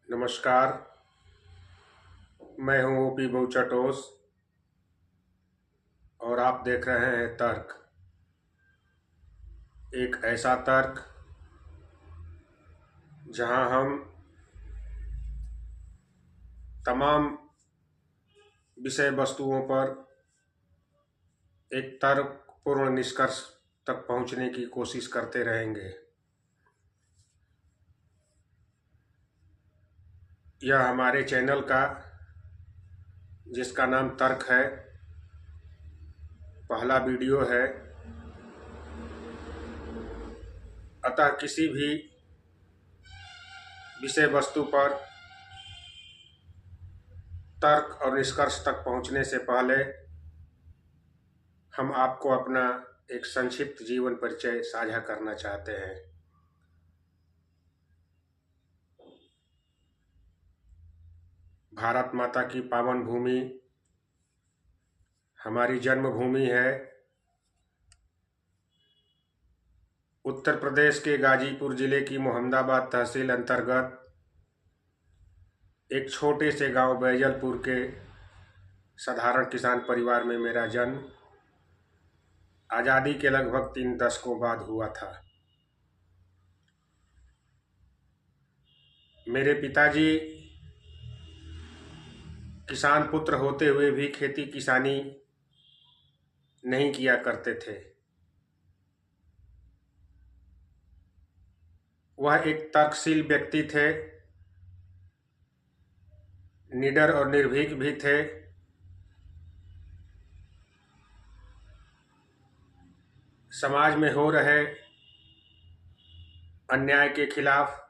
नमस्कार। मैं हूं ओपी बहुचटोस और आप देख रहे हैं तर्क। एक ऐसा तर्क जहां हम तमाम विषय वस्तुओं पर एक तर्कपूर्ण निष्कर्ष तक पहुंचने की कोशिश करते रहेंगे। यह हमारे चैनल का, जिसका नाम तर्क है, पहला वीडियो है। अतः किसी भी विषय वस्तु पर तर्क और निष्कर्ष तक पहुंचने से पहले हम आपको अपना एक संक्षिप्त जीवन परिचय साझा करना चाहते हैं। भारत माता की पावन भूमि हमारी जन्मभूमि है। उत्तर प्रदेश के गाजीपुर जिले की मोहम्मदाबाद तहसील अंतर्गत एक छोटे से गांव बैजलपुर के साधारण किसान परिवार में मेरा जन्म आज़ादी के लगभग 3 दशकों बाद हुआ था। मेरे पिताजी किसान पुत्र होते हुए भी खेती किसानी नहीं किया करते थे। वह एक तर्कशील व्यक्ति थे, निडर और निर्भीक भी थे। समाज में हो रहे अन्याय के खिलाफ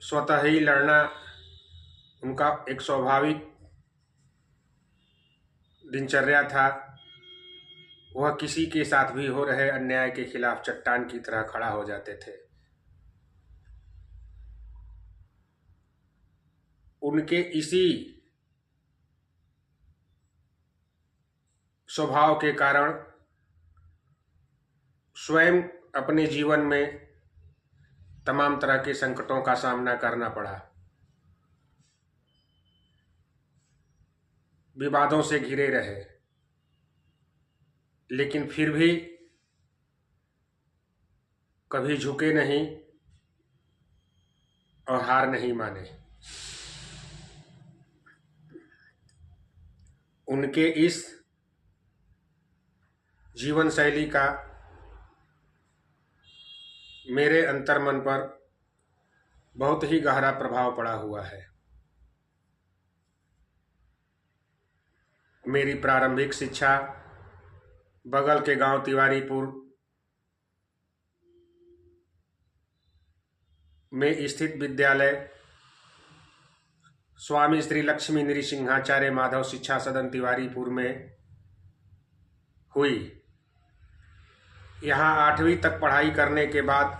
स्वतः ही लड़ना उनका एक स्वाभाविक दिनचर्या था। वह किसी के साथ भी हो रहे अन्याय के खिलाफ चट्टान की तरह खड़ा हो जाते थे। उनके इसी स्वभाव के कारण स्वयं अपने जीवन में तमाम तरह के संकटों का सामना करना पड़ा। विवादों से घिरे रहे, लेकिन फिर भी कभी झुके नहीं और हार नहीं माने। उनके इस जीवन शैली का मेरे अंतर्मन पर बहुत ही गहरा प्रभाव पड़ा हुआ है। मेरी प्रारंभिक शिक्षा बगल के गांव तिवारीपुर में स्थित विद्यालय स्वामी श्री लक्ष्मी नृसिंहाचार्य माधव शिक्षा सदन तिवारीपुर में हुई। यहाँ 8वीं तक पढ़ाई करने के बाद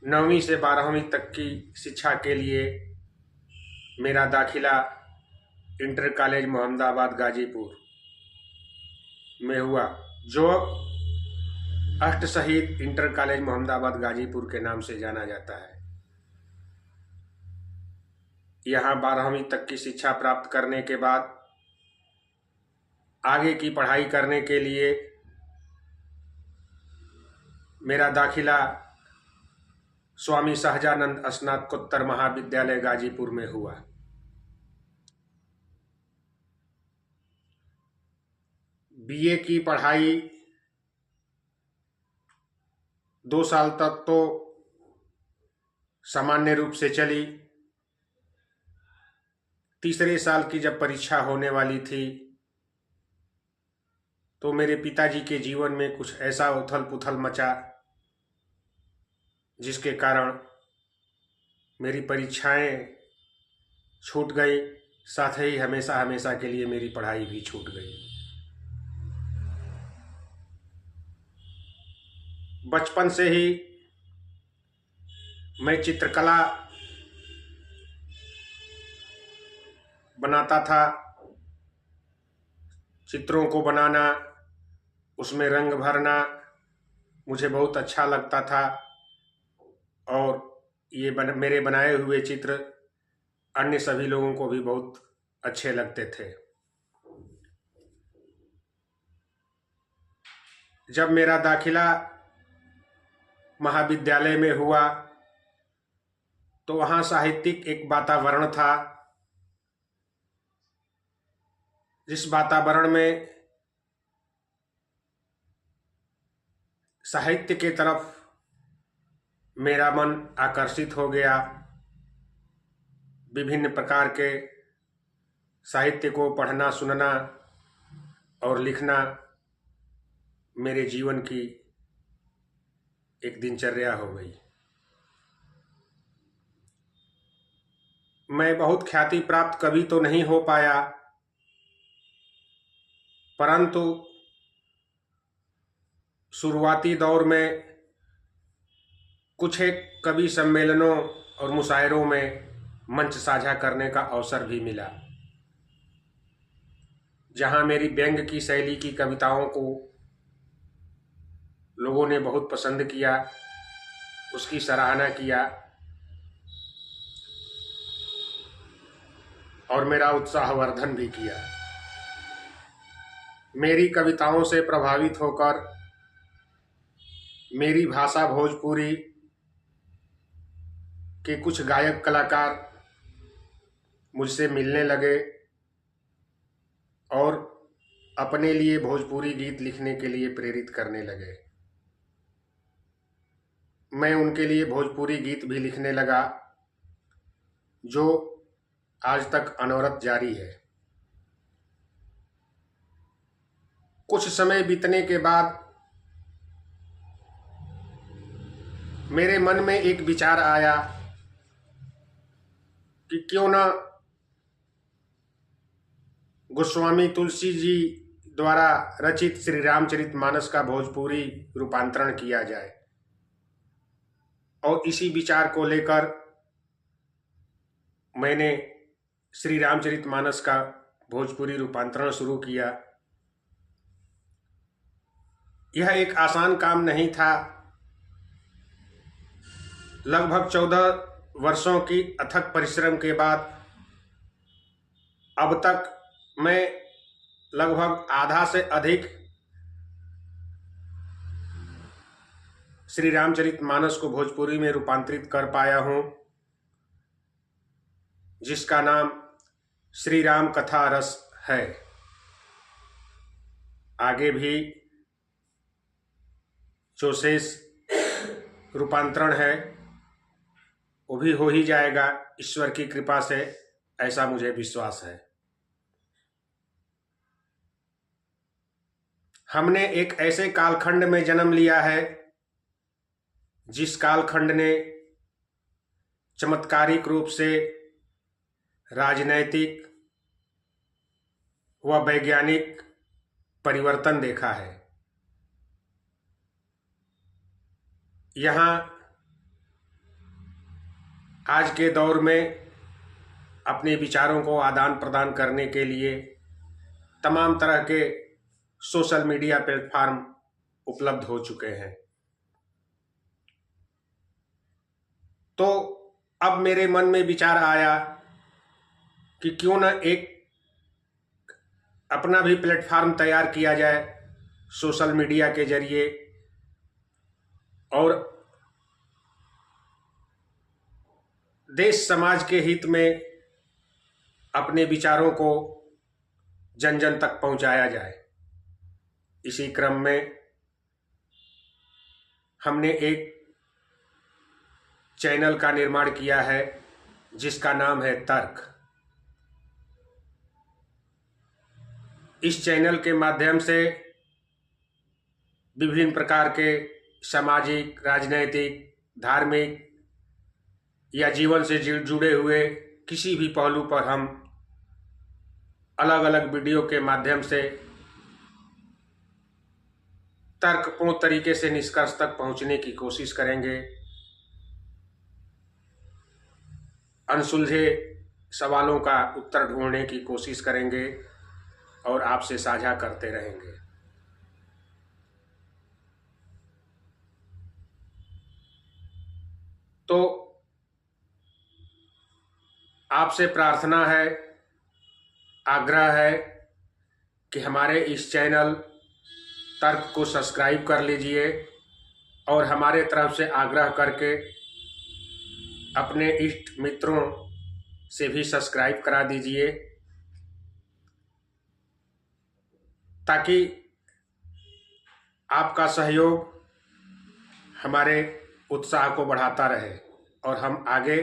9वीं से 12वीं तक की शिक्षा के लिए मेरा दाखिला इंटर कॉलेज मोहम्मदाबाद गाजीपुर में हुआ, जो अष्ट शहीद इंटर कॉलेज मोहम्मदाबाद गाजीपुर के नाम से जाना जाता है। यहाँ 12वीं तक की शिक्षा प्राप्त करने के बाद आगे की पढ़ाई करने के लिए मेरा दाखिला स्वामी सहजानंद स्नातकोत्तर महाविद्यालय गाजीपुर में हुआ। बीए की पढ़ाई 2 साल तक तो सामान्य रूप से चली। तीसरे साल की जब परीक्षा होने वाली थी तो मेरे पिताजी के जीवन में कुछ ऐसा उथल पुथल मचा जिसके कारण मेरी परीक्षाएं छूट गई, साथ ही हमेशा हमेशा के लिए मेरी पढ़ाई भी छूट गई। बचपन से ही मैं चित्रकला बनाता था। चित्रों को बनाना, उसमें रंग भरना मुझे बहुत अच्छा लगता था। और मेरे बनाए हुए चित्र अन्य सभी लोगों को भी बहुत अच्छे लगते थे। जब मेरा दाखिला महाविद्यालय में हुआ तो वहाँ साहित्यिक एक वातावरण था, जिस वातावरण में साहित्य के तरफ मेरा मन आकर्षित हो गया। विभिन्न प्रकार के साहित्य को पढ़ना, सुनना और लिखना मेरे जीवन की एक दिनचर्या हो गई। मैं बहुत ख्याति प्राप्त कवि तो नहीं हो पाया, परंतु शुरुआती दौर में कुछ एक कवि सम्मेलनों और मुशायरों में मंच साझा करने का अवसर भी मिला, जहां मेरी व्यंग की शैली की कविताओं को लोगों ने बहुत पसंद किया, उसकी सराहना किया और मेरा उत्साहवर्धन भी किया। मेरी कविताओं से प्रभावित होकर मेरी भाषा भोजपुरी के कुछ गायक कलाकार मुझसे मिलने लगे और अपने लिए भोजपुरी गीत लिखने के लिए प्रेरित करने लगे। मैं उनके लिए भोजपुरी गीत भी लिखने लगा, जो आज तक अनवरत जारी है। कुछ समय बीतने के बाद मेरे मन में एक विचार आया कि क्यों ना गोस्वामी तुलसी जी द्वारा रचित श्री रामचरितमानस का भोजपुरी रूपांतरण किया जाए। और इसी विचार को लेकर मैंने श्री रामचरितमानस का भोजपुरी रूपांतरण शुरू किया। यह एक आसान काम नहीं था। लगभग 14 वर्षों की अथक परिश्रम के बाद अब तक मैं लगभग आधा से अधिक श्री रामचरितमानस को भोजपुरी में रूपांतरित कर पाया हूँ, जिसका नाम श्री राम कथा रस है। आगे भी जो शेष रूपांतरण है वो भी हो ही जाएगा, ईश्वर की कृपा से, ऐसा मुझे विश्वास है। हमने एक ऐसे कालखंड में जन्म लिया है जिस कालखंड ने चमत्कारिक रूप से राजनैतिक व वैज्ञानिक परिवर्तन देखा है। यहाँ आज के दौर में अपने विचारों को आदान प्रदान करने के लिए तमाम तरह के सोशल मीडिया प्लेटफॉर्म उपलब्ध हो चुके हैं। तो अब मेरे मन में विचार आया कि क्यों न एक अपना भी प्लेटफॉर्म तैयार किया जाए सोशल मीडिया के जरिए, और देश समाज के हित में अपने विचारों को जन जन तक पहुंचाया जाए। इसी क्रम में हमने एक चैनल का निर्माण किया है जिसका नाम है तर्क। इस चैनल के माध्यम से विभिन्न प्रकार के सामाजिक, राजनैतिक, धार्मिक या जीवन से जुड़े हुए किसी भी पहलू पर हम अलग अलग वीडियो के माध्यम से तर्कपूर्ण तरीके से निष्कर्ष तक पहुंचने की कोशिश करेंगे। अनसुलझे सवालों का उत्तर ढूंढने की कोशिश करेंगे और आपसे साझा करते रहेंगे। तो आपसे प्रार्थना है, आग्रह है कि हमारे इस चैनल तर्क को सब्सक्राइब कर लीजिए और हमारे तरफ से आग्रह करके अपने इष्ट मित्रों से भी सब्सक्राइब करा दीजिए, ताकि आपका सहयोग हमारे उत्साह को बढ़ाता रहे और हम आगे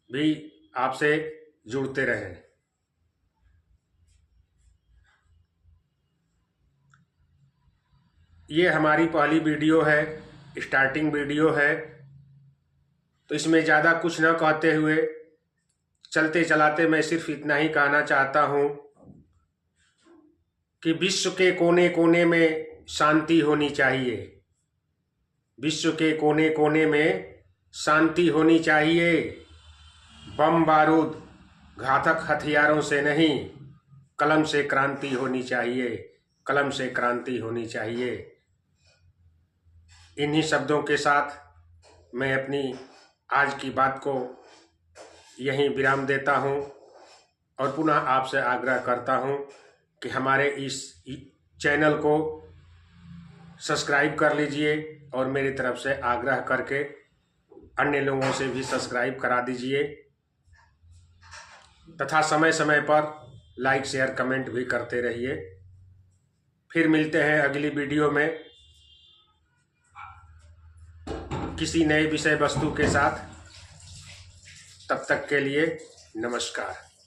भी आपसे जुड़ते रहें। ये हमारी पहली वीडियो है, स्टार्टिंग वीडियो है, तो इसमें ज़्यादा कुछ न कहते हुए चलते चलाते मैं सिर्फ इतना ही कहना चाहता हूँ कि विश्व के कोने कोने में शांति होनी चाहिए। विश्व के कोने कोने में शांति होनी चाहिए। बम बारूद घातक हथियारों से नहीं, कलम से क्रांति होनी चाहिए, कलम से क्रांति होनी चाहिए। इन्हीं शब्दों के साथ मैं अपनी आज की बात को यहीं विराम देता हूं और पुनः आपसे आग्रह करता हूं कि हमारे इस चैनल को सब्सक्राइब कर लीजिए और मेरी तरफ से आग्रह करके अन्य लोगों से भी सब्सक्राइब करा दीजिए तथा समय समय पर लाइक शेयर कमेंट भी करते रहिए। फिर मिलते हैं अगली वीडियो में किसी नए विषय वस्तु के साथ। तब तक के लिए नमस्कार।